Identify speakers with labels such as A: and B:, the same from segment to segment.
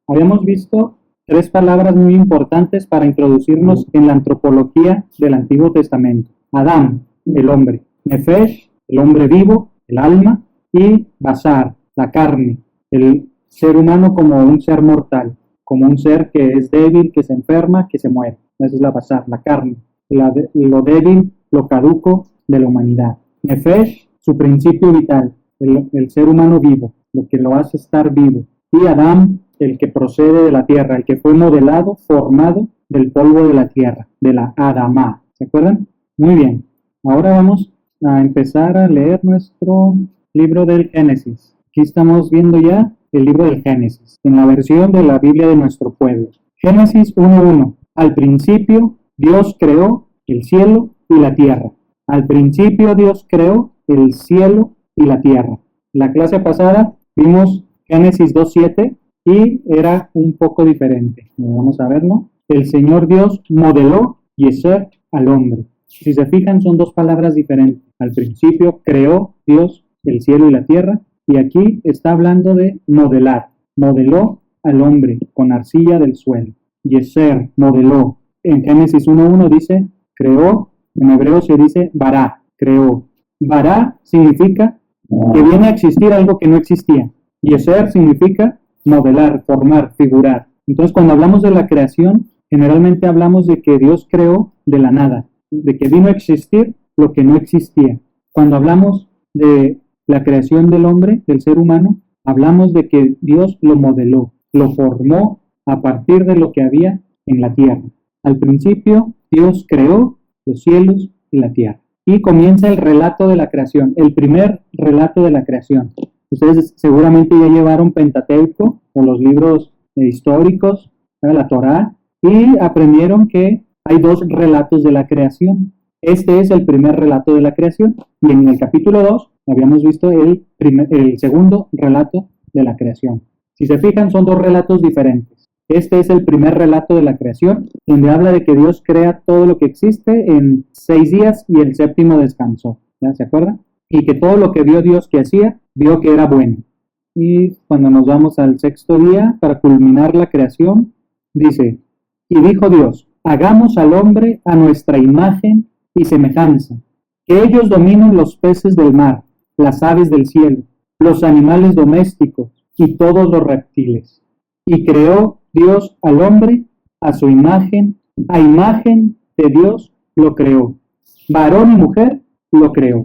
A: Habíamos visto tres palabras muy importantes para introducirnos en la antropología del Antiguo Testamento. Adán, el hombre. Nefesh, el hombre vivo, el alma. Y Basar, la carne, el ser humano como un ser mortal, como un ser que es débil, que se enferma, que se muere. Esa es la Basar, la carne, lo débil, lo caduco de la humanidad. Nefesh, su principio vital, el ser humano vivo, lo que lo hace estar vivo. Y Adán, el que procede de la tierra, el que fue modelado, formado del polvo de la tierra, de la Adamá. ¿Se acuerdan? Muy bien. Ahora vamos a empezar a leer nuestro libro del Génesis. Aquí estamos viendo ya el libro del Génesis, en la versión de la Biblia de nuestro pueblo. Génesis 1:1. Al principio Dios creó el cielo y la tierra. Al principio Dios creó el cielo y la tierra. La clase pasada vimos Génesis 2:7 y era un poco diferente. Vamos a verlo. El Señor Dios modeló Yeser al hombre. Si se fijan, son dos palabras diferentes. Al principio creó Dios el cielo y la tierra, y aquí está hablando de modelar. Modeló al hombre con arcilla del suelo. Yeser, modeló. En Génesis 1:1 dice, creó. En hebreo se dice bará, creó. Bará significa que viene a existir algo que no existía. Yeser significa modelar, formar, figurar. Entonces, cuando hablamos de la creación, generalmente hablamos de que Dios creó de la nada, de que vino a existir lo que no existía. Cuando hablamos de la creación del hombre, del ser humano, hablamos de que Dios lo modeló, lo formó a partir de lo que había en la tierra. Al principio, Dios creó los cielos y la tierra. Y comienza el relato de la creación, el primer relato de la creación. Ustedes seguramente ya llevaron Pentateuco o los libros históricos, la Torá, y aprendieron que hay dos relatos de la creación. Este es el primer relato de la creación. Y en el capítulo 2 habíamos visto el segundo relato de la creación. Si se fijan, son dos relatos diferentes. Este es el primer relato de la creación, donde habla de que Dios crea todo lo que existe en 6 días y el séptimo descansó. ¿Ya se acuerdan? Y que todo lo que vio Dios que hacía, vio que era bueno. Y cuando nos vamos al sexto día, para culminar la creación, dice, y dijo Dios, hagamos al hombre a nuestra imagen y semejanza, que ellos dominen los peces del mar, las aves del cielo, los animales domésticos y todos los reptiles. Y creó Dios al hombre a su imagen, a imagen de Dios lo creó. Varón y mujer lo creó.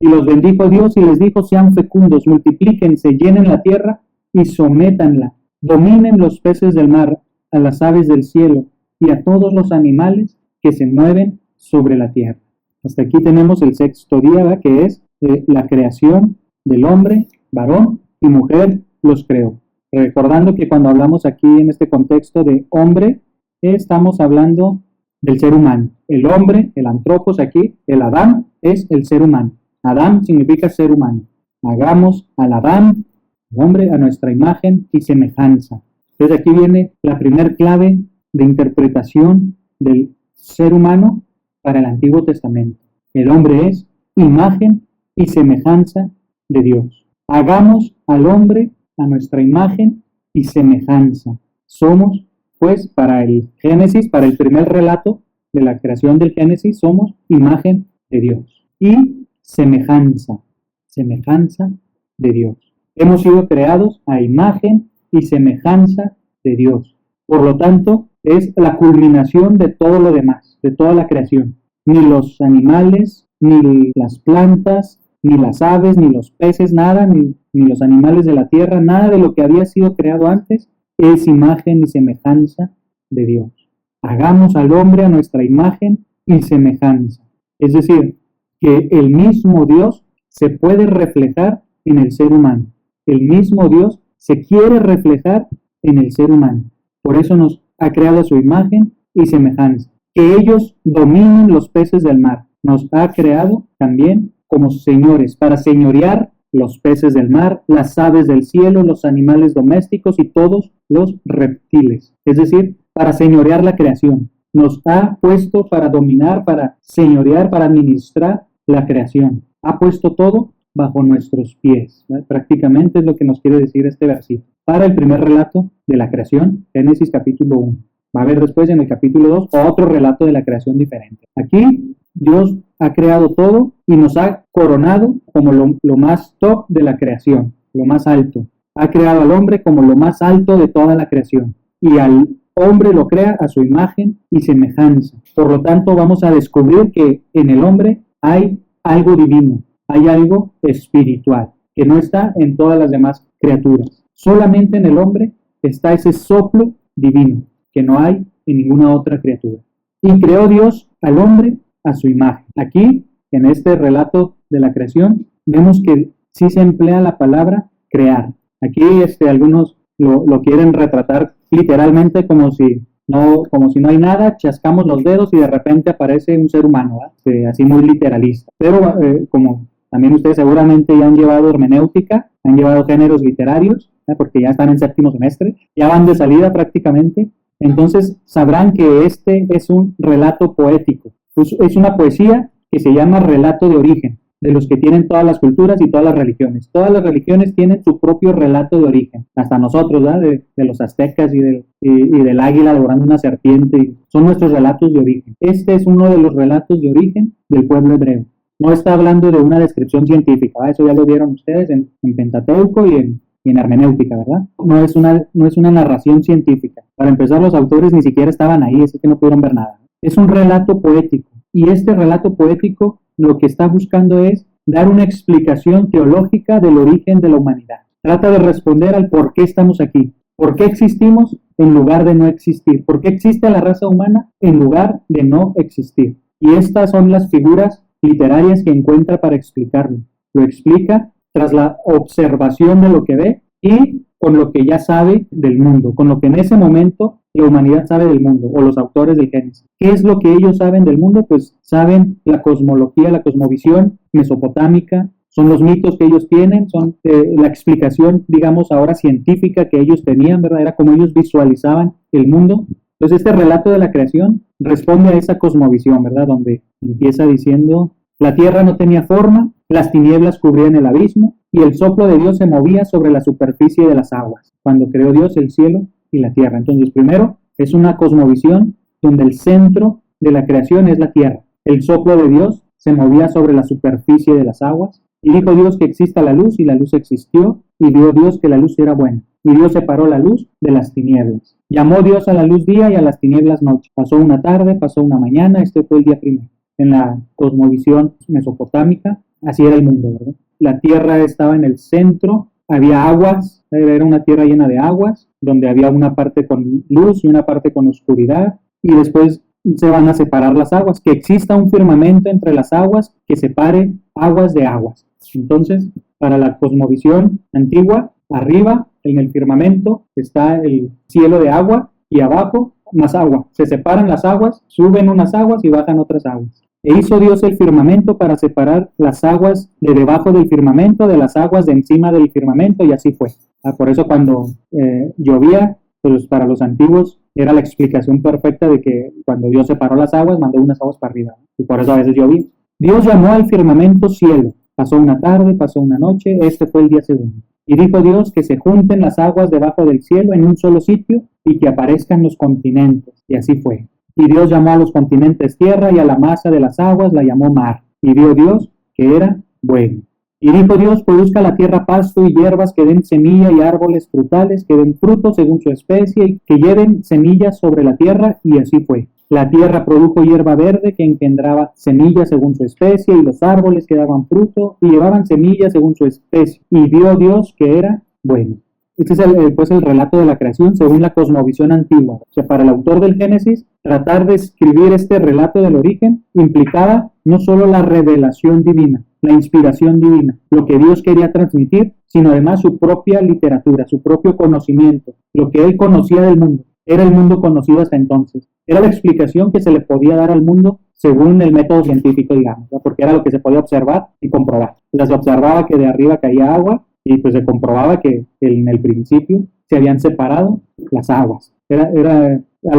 A: Y los bendijo Dios y les dijo, sean fecundos, multiplíquense, llenen la tierra y sométanla. Dominen los peces del mar, a las aves del cielo y a todos los animales que se mueven sobre la tierra. Hasta aquí tenemos el sexto día, ¿verdad? Que es la creación del hombre, varón y mujer los creó. Recordando que cuando hablamos aquí en este contexto de hombre, estamos hablando del ser humano. El hombre, el antropos aquí, el Adán, es el ser humano. Adán significa ser humano. Hagamos al Adán, el hombre, a nuestra imagen y semejanza. Entonces aquí viene la primer clave de interpretación del ser humano para el Antiguo Testamento. El hombre es imagen y semejanza de Dios. Hagamos al hombre a nuestra imagen y semejanza. Somos, pues, para el Génesis, para el primer relato de la creación del Génesis, somos imagen de Dios. Y semejanza de Dios. Hemos sido creados a imagen y semejanza de Dios. Por lo tanto, es la culminación de todo lo demás, de toda la creación. Ni los animales, ni las plantas, ni las aves, ni los peces, nada, ni los animales de la tierra, nada de lo que había sido creado antes es imagen y semejanza de Dios. Hagamos al hombre a nuestra imagen y semejanza. Es decir, que el mismo Dios se puede reflejar en el ser humano. El mismo Dios se quiere reflejar en el ser humano. Por eso nos ha creado a su imagen y semejanza. Que ellos dominen los peces del mar. Nos ha creado también como señores, para señorear los peces del mar, las aves del cielo, los animales domésticos y todos los reptiles. Es decir, para señorear la creación. Nos ha puesto para dominar, para señorear, para administrar la creación. Ha puesto todo bajo nuestros pies. ¿Verdad? Prácticamente es lo que nos quiere decir este versículo. Para el primer relato de la creación, Génesis capítulo 1. Va a haber después en el capítulo 2 otro relato de la creación diferente. Aquí Dios ha creado todo y nos ha coronado como lo más top de la creación, lo más alto. Ha creado al hombre como lo más alto de toda la creación. Y al hombre lo crea a su imagen y semejanza. Por lo tanto, vamos a descubrir que en el hombre hay algo divino, hay algo espiritual, que no está en todas las demás criaturas. Solamente en el hombre está ese soplo divino, que no hay en ninguna otra criatura. Y creó Dios al hombre a su imagen. Aquí, en este relato de la creación, vemos que sí se emplea la palabra crear. Aquí algunos lo quieren retratar literalmente como si no hay nada, chascamos los dedos y de repente aparece un ser humano, así muy literalista. Pero como también ustedes seguramente ya han llevado hermenéutica, han llevado géneros literarios, porque ya están en séptimo semestre, ya van de salida prácticamente, entonces sabrán que este es un relato poético, es una poesía que se llama relato de origen, de los que tienen todas las culturas y todas las religiones. Todas las religiones tienen su propio relato de origen, hasta nosotros, ¿verdad? De los aztecas y del águila devorando una serpiente, son nuestros relatos de origen. Este es uno de los relatos de origen del pueblo hebreo. No está hablando de una descripción científica, ¿verdad? Eso ya lo vieron ustedes en Pentateuco y en hermenéutica, ¿verdad? No es una narración científica. Para empezar, los autores ni siquiera estaban ahí, así que no pudieron ver nada. Es un relato poético, y este relato poético lo que está buscando es dar una explicación teológica del origen de la humanidad. Trata de responder al por qué estamos aquí, por qué existimos en lugar de no existir, por qué existe la raza humana en lugar de no existir. Y estas son las figuras literarias que encuentra para explicarlo. Lo explica tras la observación de lo que ve y con lo que ya sabe del mundo, con lo que en ese momento la humanidad sabe del mundo, o los autores del Génesis. ¿Qué es lo que ellos saben del mundo? Pues saben la cosmología, la cosmovisión mesopotámica, son los mitos que ellos tienen, son la explicación, digamos, ahora científica que ellos tenían, ¿verdad? Era como ellos visualizaban el mundo. Entonces este relato de la creación responde a esa cosmovisión, ¿verdad? Donde empieza diciendo, la tierra no tenía forma, las tinieblas cubrían el abismo, y el soplo de Dios se movía sobre la superficie de las aguas, cuando creó Dios el cielo y la tierra. Entonces, primero, es una cosmovisión donde el centro de la creación es la tierra. El soplo de Dios se movía sobre la superficie de las aguas, y dijo Dios que exista la luz, y la luz existió, y vio Dios que la luz era buena. Y Dios separó la luz de las tinieblas. Llamó Dios a la luz día y a las tinieblas noche. Pasó una tarde, pasó una mañana, este fue el día primero. En la cosmovisión mesopotámica, así era el mundo, ¿verdad? La tierra estaba en el centro, había aguas, era una tierra llena de aguas, donde había una parte con luz y una parte con oscuridad, y después se van a separar las aguas, que exista un firmamento entre las aguas que separe aguas de aguas. Entonces, para la cosmovisión antigua, arriba en el firmamento está el cielo de agua y abajo más agua. Se separan las aguas, suben unas aguas y bajan otras aguas. E hizo Dios el firmamento para separar las aguas de debajo del firmamento de las aguas de encima del firmamento, y así fue. Por eso cuando llovía, pues para los antiguos era la explicación perfecta de que cuando Dios separó las aguas, mandó unas aguas para arriba, y por eso a veces llovía. Dios llamó al firmamento cielo. Pasó una tarde, pasó una noche, este fue el día segundo. Y dijo Dios que se junten las aguas debajo del cielo en un solo sitio y que aparezcan los continentes. Y así fue. Y Dios llamó a los continentes tierra y a la masa de las aguas la llamó mar. Y vio Dios que era bueno. Y dijo Dios, produzca la tierra pasto y hierbas que den semilla y árboles frutales que den fruto según su especie y que lleven semillas sobre la tierra. Y así fue. La tierra produjo hierba verde que engendraba semillas según su especie y los árboles que daban fruto y llevaban semillas según su especie. Y vio Dios que era bueno. Este es el relato de la creación según la cosmovisión antigua. O sea, para el autor del Génesis, tratar de escribir este relato del origen implicaba no solo la revelación divina, la inspiración divina, lo que Dios quería transmitir, sino además su propia literatura, su propio conocimiento, lo que él conocía del mundo. Era el mundo conocido hasta entonces. Era la explicación que se le podía dar al mundo según el método científico, digamos, ¿no? Porque era lo que se podía observar y comprobar. O sea, se observaba que de arriba caía agua y pues se comprobaba que en el principio se habían separado las aguas. Era a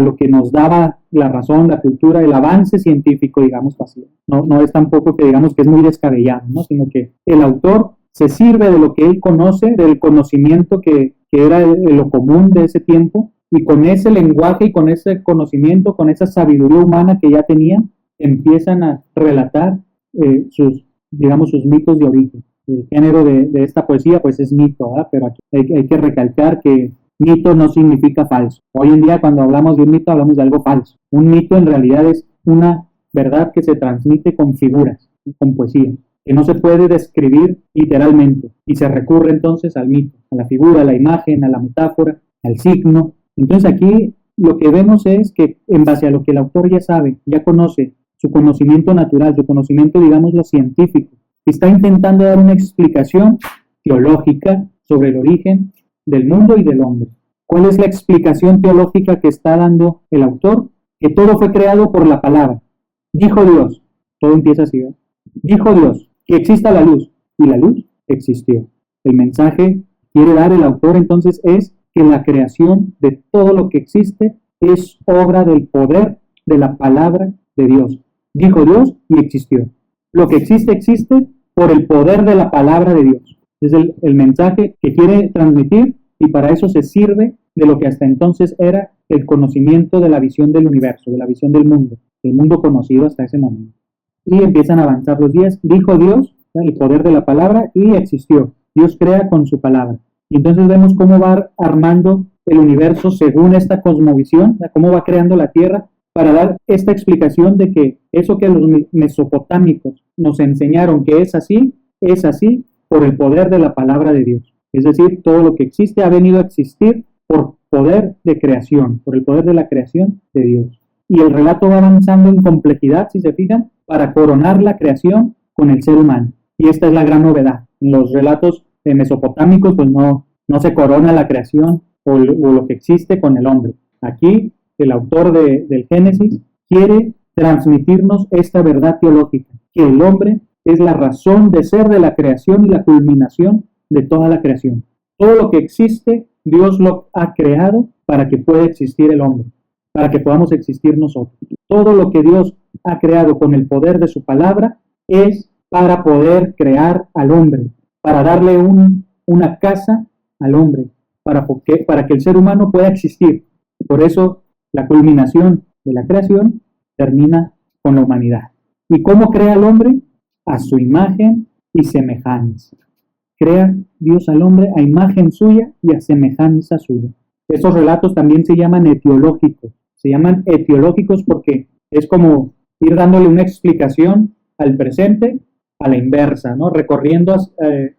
A: lo que nos daba la razón, la cultura, el avance científico, digamos así. No es tampoco que digamos que es muy descabellado, ¿no? Sino que el autor se sirve de lo que él conoce, del conocimiento que era lo común de ese tiempo, y con ese lenguaje y con ese conocimiento, con esa sabiduría humana que ya tenían, empiezan a relatar sus mitos de origen. El género de esta poesía pues es mito, ¿verdad? Pero aquí hay que recalcar que mito no significa falso. Hoy en día cuando hablamos de un mito hablamos de algo falso. Un mito en realidad es una verdad que se transmite con figuras, con poesía, que no se puede describir literalmente, y se recurre entonces al mito, a la figura, a la imagen, a la metáfora, al signo. Entonces aquí lo que vemos es que en base a lo que el autor ya sabe, ya conoce, su conocimiento natural, su conocimiento, digámoslo, científico, está intentando dar una explicación teológica sobre el origen del mundo y del hombre. ¿Cuál es la explicación teológica que está dando el autor? Que todo fue creado por la palabra. Dijo Dios, todo empieza así, ¿verdad? Dijo Dios, que exista la luz, y la luz existió. El mensaje que quiere dar el autor entonces es que la creación de todo lo que existe es obra del poder de la palabra de Dios. Dijo Dios y existió. Lo que existe, existe por el poder de la palabra de Dios. Es el mensaje que quiere transmitir, y para eso se sirve de lo que hasta entonces era el conocimiento de la visión del universo, de la visión del mundo conocido hasta ese momento. Y empiezan a avanzar los días. Dijo Dios, el poder de la palabra, y existió. Dios crea con su palabra. Y entonces vemos cómo va armando el universo según esta cosmovisión, cómo va creando la Tierra, para dar esta explicación de que eso que los mesopotámicos nos enseñaron que es así por el poder de la palabra de Dios. Es decir, todo lo que existe ha venido a existir por poder de creación, por el poder de la creación de Dios. Y el relato va avanzando en complejidad, si se fijan, para coronar la creación con el ser humano. Y esta es la gran novedad. En los relatos mesopotámicos, pues no se corona la creación o lo que existe con el hombre. Aquí, el autor del Génesis quiere transmitirnos esta verdad teológica, que el hombre es la razón de ser de la creación y la culminación de toda la creación. Todo lo que existe, Dios lo ha creado para que pueda existir el hombre, para que podamos existir nosotros. Todo lo que Dios ha creado con el poder de su palabra es para poder crear al hombre, para darle una casa al hombre, para que el ser humano pueda existir. Por eso la culminación de la creación termina con la humanidad. ¿Y cómo crea al hombre? A su imagen y semejanza. Crea Dios al hombre a imagen suya y a semejanza suya. Esos relatos también se llaman etiológicos. Se llaman etiológicos porque es como ir dándole una explicación al presente a la inversa, ¿no? Recorriendo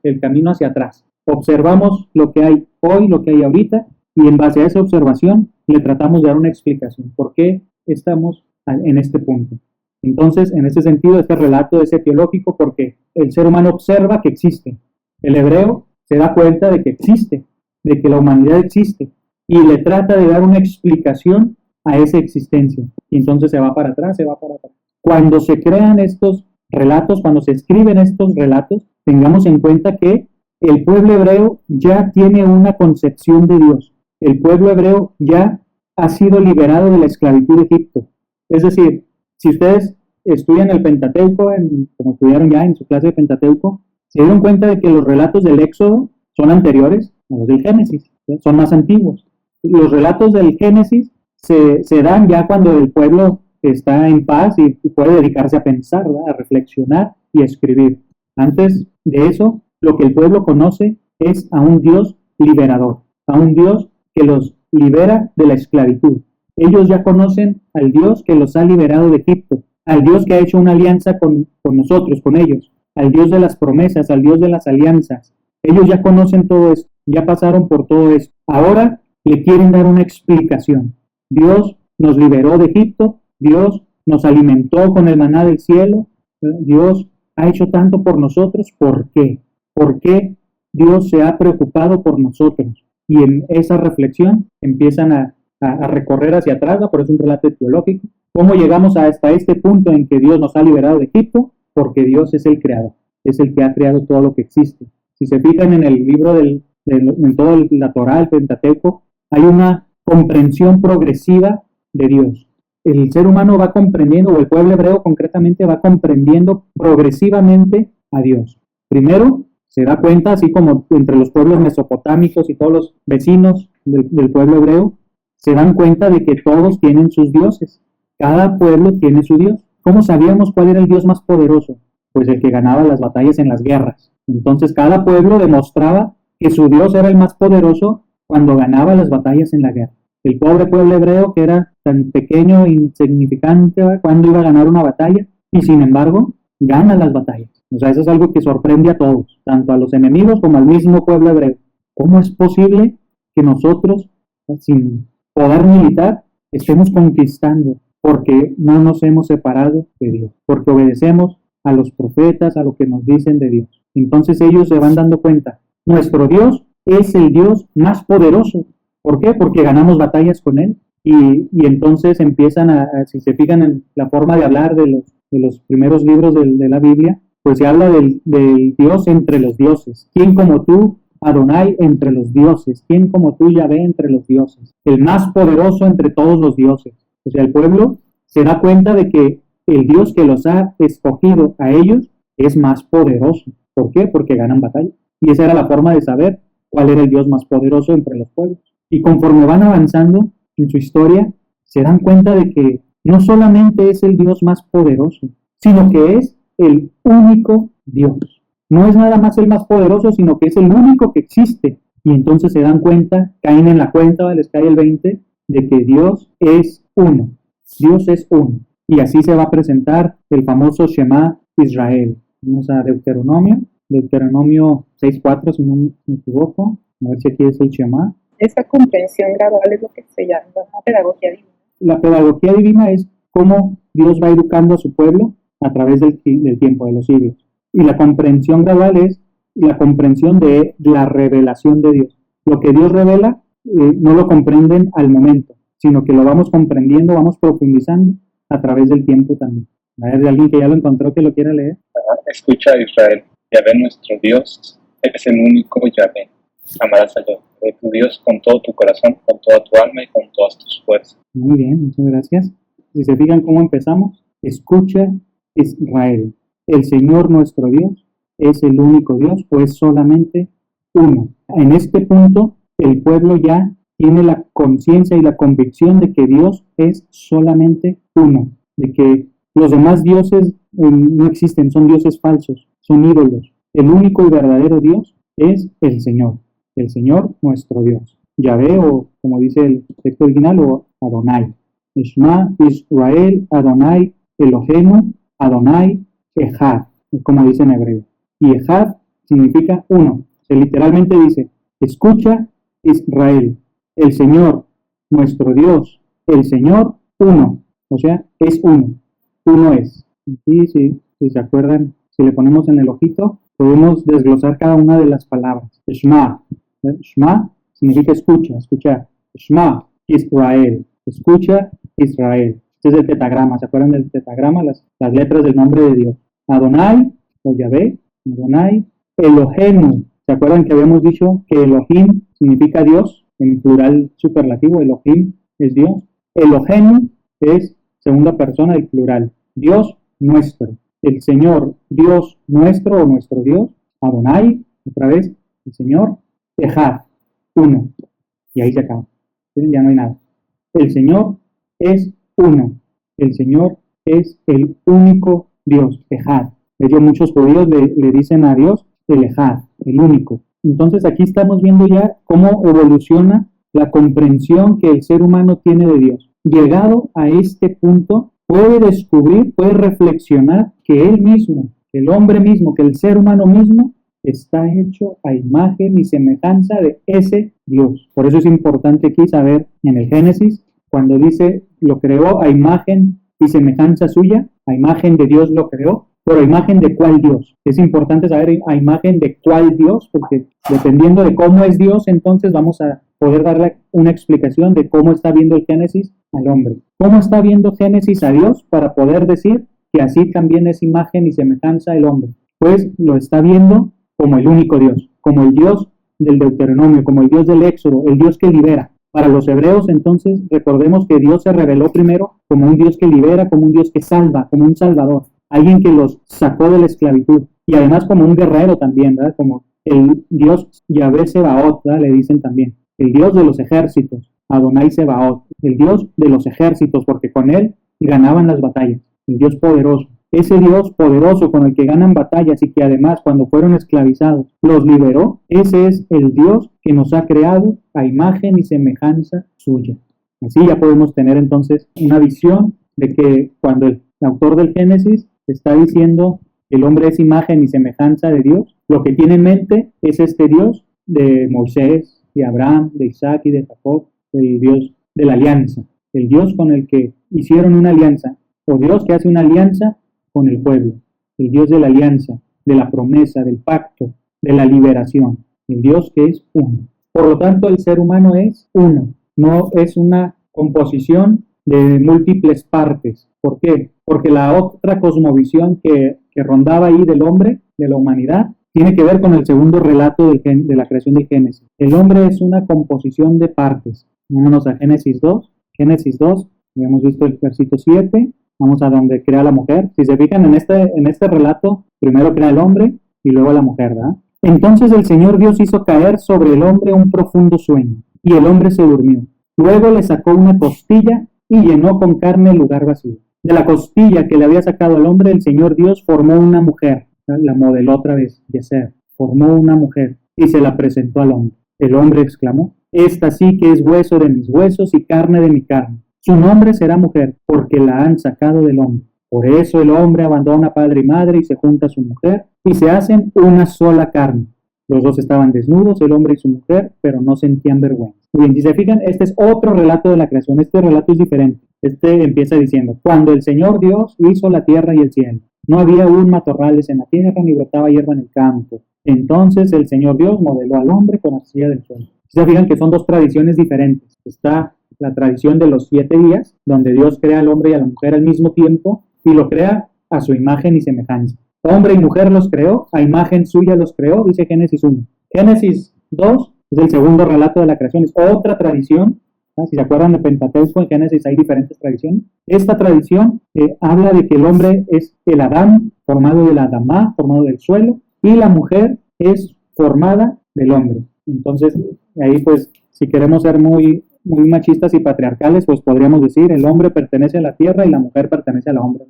A: el camino hacia atrás. Observamos lo que hay hoy, lo que hay ahorita, y en base a esa observación le tratamos de dar una explicación. ¿Por qué estamos en este punto? Entonces, en ese sentido, este relato es etiológico porque el ser humano observa que existe. El hebreo se da cuenta de que existe, de que la humanidad existe, y le trata de dar una explicación a esa existencia. Y entonces se va para atrás, se va para atrás. Cuando se crean estos relatos, cuando se escriben estos relatos, tengamos en cuenta que el pueblo hebreo ya tiene una concepción de Dios. El pueblo hebreo ya ha sido liberado de la esclavitud de Egipto. Es decir, si ustedes estudian el Pentateuco, como estudiaron ya en su clase de Pentateuco, se dieron cuenta de que los relatos del Éxodo son anteriores a los del Génesis, son más antiguos. Los relatos del Génesis se dan ya cuando el pueblo está en paz y puede dedicarse a pensar, ¿verdad? A reflexionar y a escribir. Antes de eso, lo que el pueblo conoce es a un Dios liberador, a un Dios que los libera de la esclavitud. Ellos ya conocen al Dios que los ha liberado de Egipto, al Dios que ha hecho una alianza con nosotros, con ellos, al Dios de las promesas, al Dios de las alianzas. Ellos ya conocen todo esto, ya pasaron por todo esto. Ahora le quieren dar una explicación. Dios nos liberó de Egipto, Dios nos alimentó con el maná del cielo, Dios ha hecho tanto por nosotros. ¿Por qué? ¿Por qué Dios se ha preocupado por nosotros? Y en esa reflexión empiezan a recorrer hacia atrás, ¿no? Por eso es un relato teológico. ¿Cómo llegamos hasta este punto en que Dios nos ha liberado de Egipto? Porque Dios es el creador, es el que ha creado todo lo que existe. Si se fijan en el libro en todo la Torá, el Pentateuco, hay una comprensión progresiva de Dios. El ser humano va comprendiendo, o el pueblo hebreo concretamente va comprendiendo progresivamente a Dios. Primero Se da cuenta, así como entre los pueblos mesopotámicos y todos los vecinos del pueblo hebreo, se dan cuenta de que todos tienen sus dioses. Cada pueblo tiene su dios. ¿Cómo sabíamos cuál era el dios más poderoso? Pues el que ganaba las batallas en las guerras. Entonces cada pueblo demostraba que su dios era el más poderoso cuando ganaba las batallas en la guerra. El pobre pueblo hebreo, que era tan pequeño e insignificante, cuando iba a ganar una batalla, y sin embargo gana las batallas. O sea, eso es algo que sorprende a todos, tanto a los enemigos como al mismo pueblo hebreo. ¿Cómo es posible que nosotros, sin poder militar, estemos conquistando? Porque no nos hemos separado de Dios, porque obedecemos a los profetas, a lo que nos dicen de Dios. Entonces ellos se van dando cuenta, nuestro Dios es el Dios más poderoso. ¿Por qué? Porque ganamos batallas con Él. Y entonces empiezan si se fijan en la forma de hablar de los primeros libros de la Biblia, pues se habla del Dios entre los dioses. ¿Quién como tú, Adonai, entre los dioses? ¿Quién como tú, Yahvé, entre los dioses? El más poderoso entre todos los dioses. O sea, el pueblo se da cuenta de que el Dios que los ha escogido a ellos es más poderoso. ¿Por qué? Porque ganan batalla. Y esa era la forma de saber cuál era el Dios más poderoso entre los pueblos. Y conforme van avanzando en su historia, se dan cuenta de que no solamente es el Dios más poderoso, sino que es el único Dios. No es nada más el más poderoso, sino que es el único que existe. Y entonces se dan cuenta, caen en la cuenta, les cae el 20, de que Dios es uno. Dios es uno. Y así se va a presentar el famoso Shema Israel. Vamos a Deuteronomio 6.4, si no me equivoco. A ver si aquí es el Shema.
B: Esa comprensión gradual es lo que se llama pedagogía divina.
A: La pedagogía divina es cómo Dios va educando a su pueblo a través del tiempo, de los siglos. Y la comprensión gradual es la comprensión de la revelación de Dios. Lo que Dios revela no lo comprenden al momento, sino que lo vamos comprendiendo, vamos profundizando a través del tiempo también. A ver, de alguien que ya lo encontró que lo quiera leer.
C: Escucha a Israel, Yahvé nuestro Dios, Él es el único Yahvé. Amarás a Yahvé tu Dios con todo tu corazón, con toda tu alma y con todas tus fuerzas.
A: Muy bien, muchas gracias. Si se fijan cómo empezamos, escucha Israel, el Señor nuestro Dios es el único Dios o es solamente uno. En este punto, el pueblo ya tiene la conciencia y la convicción de que Dios es solamente uno, de que los demás dioses no existen, son dioses falsos, son ídolos. El único y verdadero Dios es el Señor nuestro Dios. Yahvé, o como dice el texto original, o Adonai. Shema Israel, Adonai, Eloheinu, Adonai, Echad, como dice en hebreo. Y Echad significa uno. Se literalmente dice, escucha Israel, el Señor, nuestro Dios, el Señor, uno. O sea, es uno. Uno es. Y si se acuerdan, si le ponemos en el ojito, podemos desglosar cada una de las palabras. Shema. Shema significa escucha. Shema Israel. Escucha Israel. Este es el tetagrama. ¿Se acuerdan del tetagrama? Las letras del nombre de Dios. Adonai, o Yahvé, Adonai, Eloheinu. ¿Se acuerdan que habíamos dicho que Elohim significa Dios? En plural superlativo, Elohim es Dios. Eloheinu es segunda persona del plural. Dios nuestro. El Señor, Dios nuestro o nuestro Dios. Adonai, otra vez, el Señor. Echad, uno. Y ahí se acaba. Ya no hay nada. El Señor es uno. El Señor es el único Dios. Echad. De hecho, muchos judíos le dicen a Dios el Echad, el único. Entonces aquí estamos viendo ya cómo evoluciona la comprensión que el ser humano tiene de Dios. Llegado a este punto, puede descubrir, puede reflexionar que él mismo, el hombre mismo, que el ser humano mismo está hecho a imagen y semejanza de ese Dios. Por eso es importante aquí saber en el Génesis, cuando dice lo creó a imagen y semejanza suya, a imagen de Dios lo creó, pero a imagen de cuál Dios. Es importante saber a imagen de cuál Dios, porque dependiendo de cómo es Dios, entonces vamos a poder darle una explicación de cómo está viendo el Génesis al hombre. ¿Cómo está viendo Génesis a Dios para poder decir que así también es imagen y semejanza el hombre? Pues lo está viendo como el único Dios, como el Dios del Deuteronomio, como el Dios del Éxodo, el Dios que libera. Para los hebreos, entonces, recordemos que Dios se reveló primero como un Dios que libera, como un Dios que salva, como un salvador, alguien que los sacó de la esclavitud. y además como un guerrero también, ¿verdad? Como el Dios Yahvé Sebaot, ¿verdad? Le dicen también, el Dios de los ejércitos, Adonai Sebaot, el Dios de los ejércitos, porque con él ganaban las batallas, el Dios poderoso. Ese Dios poderoso con el que ganan batallas y que además cuando fueron esclavizados los liberó, ese es el Dios que nos ha creado a imagen y semejanza suya. Así ya podemos tener entonces una visión de que cuando el autor del Génesis está diciendo que el hombre es imagen y semejanza de Dios, lo que tiene en mente es este Dios de Moisés, de Abraham, de Isaac y de Jacob, el Dios de la alianza, el Dios con el que hicieron una alianza, o Dios que hace una alianza con el pueblo, el Dios de la alianza, de la promesa, del pacto, de la liberación, el Dios que es uno. Por lo tanto, el ser humano es uno, no es una composición de múltiples partes. ¿Por qué? Porque la otra cosmovisión que rondaba ahí del hombre, de la humanidad, tiene que ver con el segundo relato de la creación del Génesis. El hombre es una composición de partes. Vámonos a Génesis 2. Génesis 2, ya hemos visto el versículo 7. Vamos a donde crea la mujer. Si se fijan en este relato, primero crea el hombre y luego la mujer, ¿verdad? Entonces el Señor Dios hizo caer sobre el hombre un profundo sueño, y el hombre se durmió. Luego le sacó una costilla y llenó con carne el lugar vacío. De la costilla que le había sacado al hombre, el Señor Dios formó una mujer. La modeló otra vez, Yeser. Formó una mujer y se la presentó al hombre. El hombre exclamó: esta sí que es hueso de mis huesos y carne de mi carne. Su nombre será mujer, porque la han sacado del hombre. Por eso el hombre abandona a padre y madre y se junta a su mujer, y se hacen una sola carne. Los dos estaban desnudos, el hombre y su mujer, pero no sentían vergüenza. Muy bien, si se fijan, este es otro relato de la creación. Este relato es diferente. Este empieza diciendo: cuando el Señor Dios hizo la tierra y el cielo, no había aún matorrales en la tierra, ni brotaba hierba en el campo. Entonces el Señor Dios modeló al hombre con arcilla del suelo. Si se fijan que son dos tradiciones diferentes. Está la tradición de los 7 días, donde Dios crea al hombre y a la mujer al mismo tiempo, y lo crea a su imagen y semejanza. Hombre y mujer los creó, a imagen suya los creó, dice Génesis 1. Génesis 2 es el segundo relato de la creación, es otra tradición. Si se acuerdan de Pentateuco, en Génesis hay diferentes tradiciones. Esta tradición habla de que el hombre es el Adán, formado del Adamá, formado del suelo, y la mujer es formada del hombre. Entonces, ahí pues, si queremos ser muy machistas y patriarcales, pues podríamos decir: el hombre pertenece a la tierra y la mujer pertenece al hombre.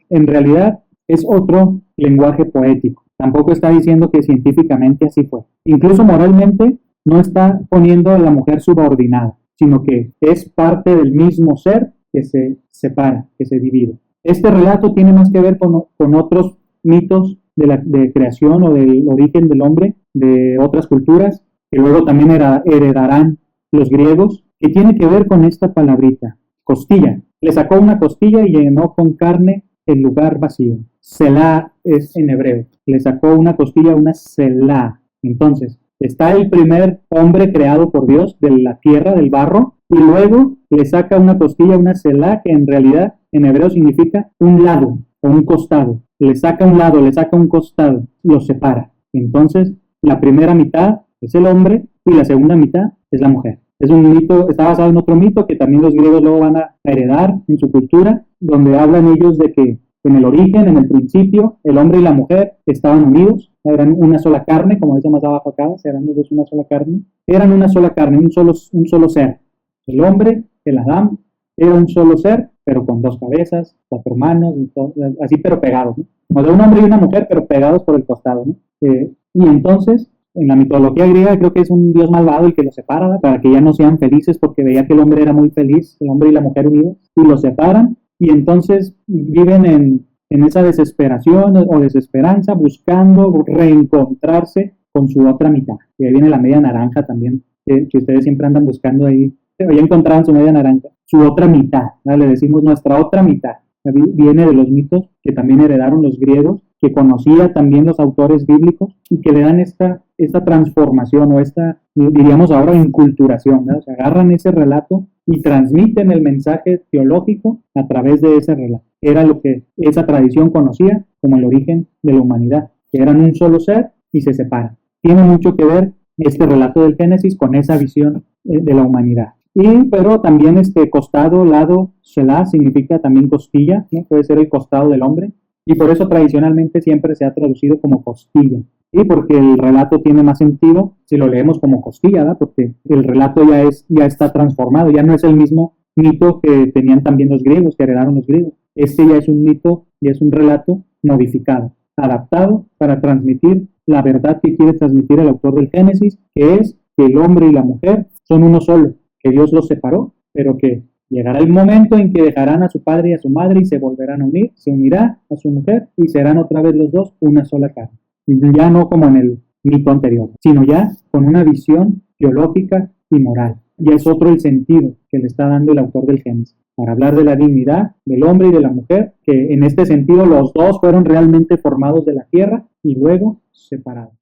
A: En realidad es otro lenguaje poético. Tampoco está diciendo que científicamente así fue. Incluso moralmente no está poniendo a la mujer subordinada, sino que es parte del mismo ser que se separa, que se divide. Este relato tiene más que ver con otros mitos de creación o del origen del hombre de otras culturas, que luego también heredarán los griegos, que tiene que ver con esta palabrita, costilla. Le sacó una costilla y llenó con carne el lugar vacío. Selah es en hebreo. Le sacó una costilla, una selah. Entonces, está el primer hombre creado por Dios de la tierra, del barro, y luego le saca una costilla, una selah, que en realidad en hebreo significa un lado o un costado. Le saca un lado, le saca un costado, lo separa. Entonces, la primera mitad es el hombre y la segunda mitad es la mujer. Es un mito, está basado en otro mito que también los griegos luego van a heredar en su cultura, donde hablan ellos de que en el origen, en el principio, el hombre y la mujer estaban unidos, eran una sola carne, como dice más abajo acá, eran los dos una sola carne, eran una sola carne, un solo ser. El hombre, el Adán, era un solo ser, pero con 2 cabezas, 4 manos, así pero pegados, ¿no? O sea, un hombre y una mujer, pero pegados por el costado, ¿no? Y entonces, en la mitología griega, creo que es un dios malvado el que los separa, ¿verdad? Para que ya no sean felices, porque veía que el hombre era muy feliz, el hombre y la mujer unidos, y los separan, y entonces viven en esa desesperación o desesperanza, buscando reencontrarse con su otra mitad. Y ahí viene la media naranja también, que ustedes siempre andan buscando ahí. Ya encontraron su media naranja, su otra mitad, ¿verdad? Le decimos nuestra otra mitad. Viene de los mitos que también heredaron los griegos, que conocía también los autores bíblicos y que le dan esta transformación o esta, diríamos ahora, inculturación, ¿verdad? O sea, agarran ese relato y transmiten el mensaje teológico a través de ese relato. Era lo que esa tradición conocía como el origen de la humanidad, que eran un solo ser y se separan. Tiene mucho que ver este relato del Génesis con esa visión de la humanidad. Pero también costado, lado, shelah significa también costilla, ¿no? Puede ser el costado del hombre, Y por eso tradicionalmente siempre se ha traducido como costilla. ¿Sí? Porque el relato tiene más sentido si lo leemos como costilla, ¿verdad? Porque el relato ya está transformado, ya no es el mismo mito que tenían también los griegos, que heredaron los griegos. Este ya es un mito y es un relato modificado, adaptado para transmitir la verdad que quiere transmitir el autor del Génesis, que es que el hombre y la mujer son uno solo, que Dios los separó, pero que llegará el momento en que dejarán a su padre y a su madre y se volverán a unir, se unirá a su mujer y serán otra vez los dos una sola carne. Ya no como en el mito anterior, sino ya con una visión teológica y moral. Y es otro el sentido que le está dando el autor del Génesis, para hablar de la dignidad del hombre y de la mujer, que en este sentido los dos fueron realmente formados de la tierra y luego separados.